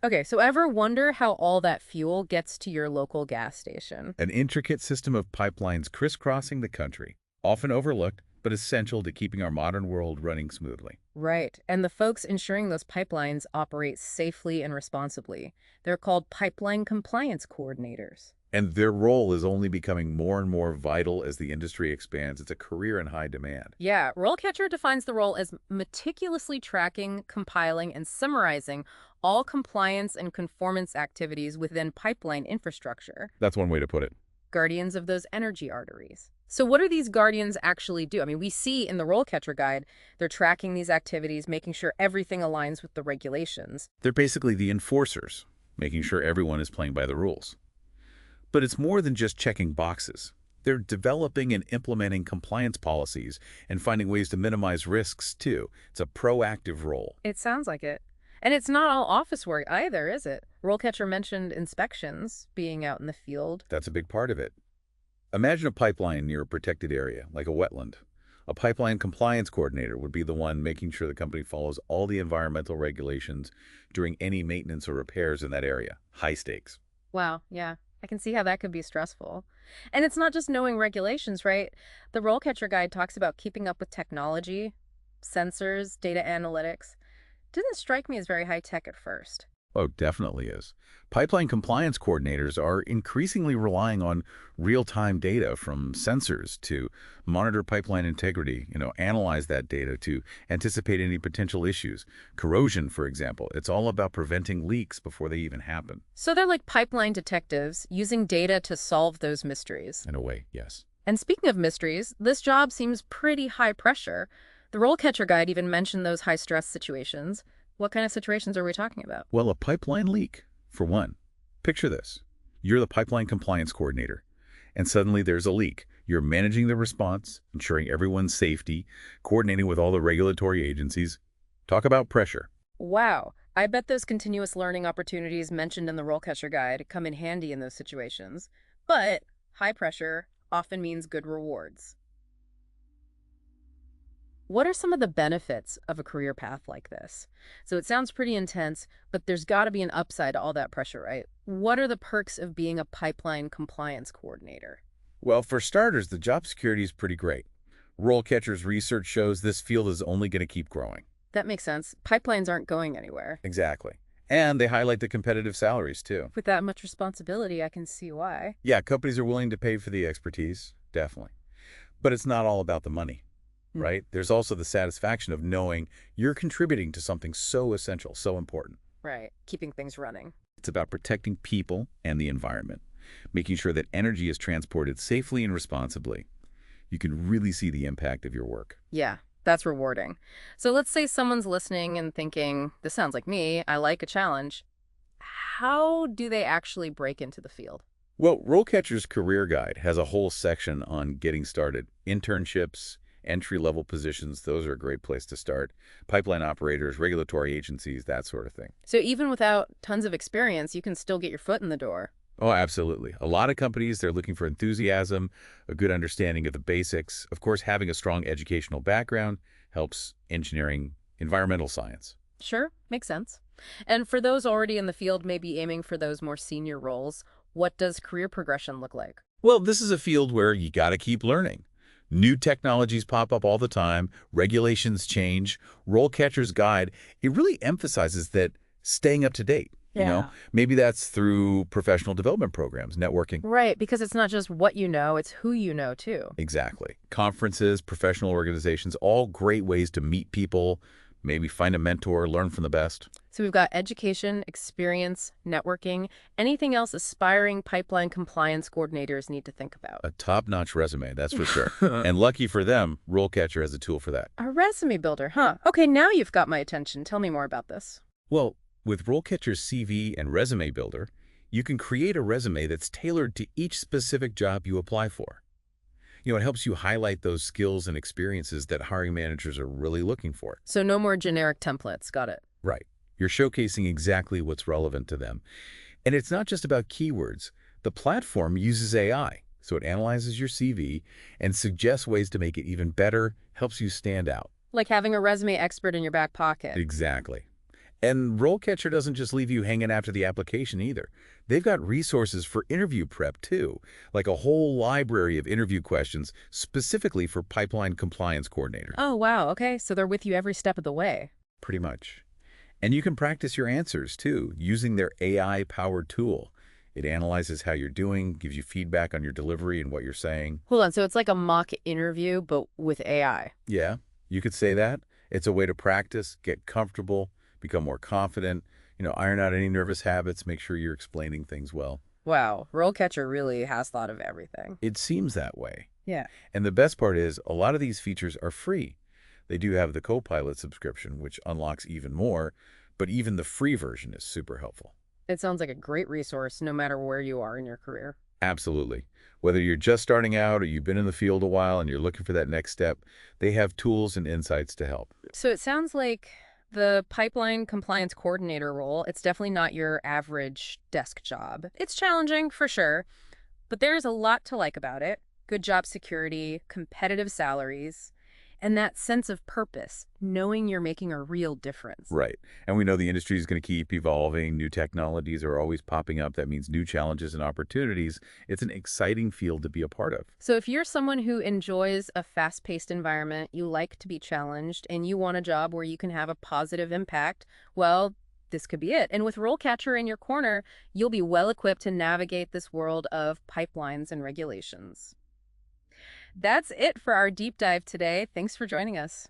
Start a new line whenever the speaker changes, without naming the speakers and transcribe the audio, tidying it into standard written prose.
Okay, so ever wonder how all that fuel gets to your local gas station?
An intricate system of pipelines crisscrossing the country, often overlooked, but essential to keeping our modern world running smoothly.
Right, and the folks ensuring those pipelines operate safely and responsibly. They're called pipeline compliance coordinators.
And their role is only becoming more and more vital as the industry expands. It's a career in high demand.
Yeah, RoleCatcher defines the role as meticulously tracking, compiling, and summarizing all compliance and conformance activities within pipeline infrastructure,
That's one way to put it.
guardians of those energy arteries. So what do these guardians actually do? I mean, we see in the RoleCatcher guide, they're tracking these activities, making sure everything aligns with the regulations.
They're basically the enforcers, making sure everyone is playing by the rules. But it's more than just checking boxes. They're developing and implementing compliance policies and finding ways to minimize risks, too. It's a proactive role.
It sounds like it. And it's not all office work either, is it? RoleCatcher mentioned inspections, being out in the field.
That's a big part of it. Imagine a pipeline near a protected area, like a wetland. A pipeline compliance coordinator would be the one making sure the company follows all the environmental regulations during any maintenance or repairs in that area. High stakes.
Wow, yeah. I can see how that could be stressful. And it's not just knowing regulations, right? The RoleCatcher guide talks about keeping up with technology, sensors, data analytics. Didn't strike me as very high tech at first.
Oh, definitely is. Pipeline compliance coordinators are increasingly relying on real-time data from sensors to monitor pipeline integrity, analyze that data to anticipate any potential issues. Corrosion, for example, it's all about preventing leaks before they even happen.
So they're like pipeline detectives using data to solve those mysteries.
In a way, yes.
And speaking of mysteries, this job seems pretty high pressure. The RoleCatcher guide even mentioned those high stress situations. What kind of situations are we talking about?
Well, a pipeline leak, for one. Picture this. You're the pipeline compliance coordinator, and suddenly there's a leak. You're managing the response, ensuring everyone's safety, coordinating with all the regulatory agencies. Talk about pressure.
Wow, I bet those continuous learning opportunities mentioned in the RoleCatcher guide come in handy in those situations. But high pressure often means good rewards. What are some of the benefits of a career path like this? So it sounds pretty intense, but there's got to be an upside to all that pressure, right? What are the perks of being a pipeline compliance coordinator?
Well, for starters, the job security is pretty great. RoleCatcher's research shows this field is only going to keep growing.
That makes sense. Pipelines aren't going anywhere.
Exactly. And they highlight the competitive salaries, too.
With that much responsibility, I can see why.
Yeah, companies are willing to pay for the expertise, definitely. But it's not all about the money, right? There's also the satisfaction of knowing you're contributing to something so essential, so important.
Right, keeping things running.
It's about protecting people and the environment, making sure that energy is transported safely and responsibly. You can really see the impact of your work.
Yeah, that's rewarding. So let's say someone's listening and thinking, this sounds like me, I like a challenge. How do they actually break into the field?
Well, RoleCatcher's Career Guide has a whole section on getting started. Internships, entry-level positions, those are a great place to start. Pipeline operators, regulatory agencies, that sort of thing.
So even without tons of experience, you can still get your foot in the door.
Oh, absolutely. A lot of companies, they're looking for enthusiasm, a good understanding of the basics. Of course, having a strong educational background helps engineering, environmental science.
Sure, makes sense. And for those already in the field, maybe aiming for those more senior roles, what does career progression look like?
Well, this is a field where you got to keep learning. New technologies pop up all the time, regulations change. RoleCatcher's Guide, it really emphasizes that staying up to date. Maybe that's through professional development programs, networking.
Right, because it's not just what you know, it's who you know, too.
Exactly. Conferences, professional organizations, all great ways to meet people, maybe find a mentor, learn from the best.
So we've got education, experience, networking, anything else aspiring pipeline compliance coordinators need to think about.
A top-notch resume, that's for sure. And lucky for them, RoleCatcher has a tool for that.
A resume builder, huh? Okay, now you've got my attention. Tell me more about this.
Well, with RoleCatcher's CV and Resume Builder, you can create a resume that's tailored to each specific job you apply for. It helps you highlight those skills and experiences that hiring managers are really looking for.
So no more generic templates. Got it.
Right. You're showcasing exactly what's relevant to them. And it's not just about keywords. The platform uses AI, so it analyzes your CV and suggests ways to make it even better, helps you stand out.
Like having a resume expert in your back pocket.
Exactly. And RoleCatcher doesn't just leave you hanging after the application either. They've got resources for interview prep too, like a whole library of interview questions specifically for pipeline compliance coordinators.
Oh, wow. Okay, so they're with you every step of the way.
Pretty much. And you can practice your answers too, using their AI-powered tool. It analyzes how you're doing, gives you feedback on your delivery and what you're saying.
Hold on, so it's like a mock interview, but with AI.
Yeah, you could say that. It's a way to practice, get comfortable, become more confident, iron out any nervous habits, make sure you're explaining things well.
Wow, RoleCatcher really has thought of everything.
It seems that way.
Yeah.
And the best part is, a lot of these features are free. They do have the Copilot subscription, which unlocks even more, but even the free version is super helpful.
It sounds like a great resource no matter where you are in your career.
Absolutely. Whether you're just starting out or you've been in the field a while and you're looking for that next step, they have tools and insights to help.
So it sounds like the pipeline compliance coordinator role, it's definitely not your average desk job. It's challenging for sure, but there's a lot to like about it. Good job security, competitive salaries, and that sense of purpose, knowing you're making a real difference.
Right. And we know the industry is going to keep evolving. New technologies are always popping up. That means new challenges and opportunities. It's an exciting field to be a part of.
So if you're someone who enjoys a fast-paced environment, you like to be challenged, and you want a job where you can have a positive impact, well, this could be it. And with RoleCatcher in your corner, you'll be well equipped to navigate this world of pipelines and regulations. That's it for our deep dive today. Thanks for joining us.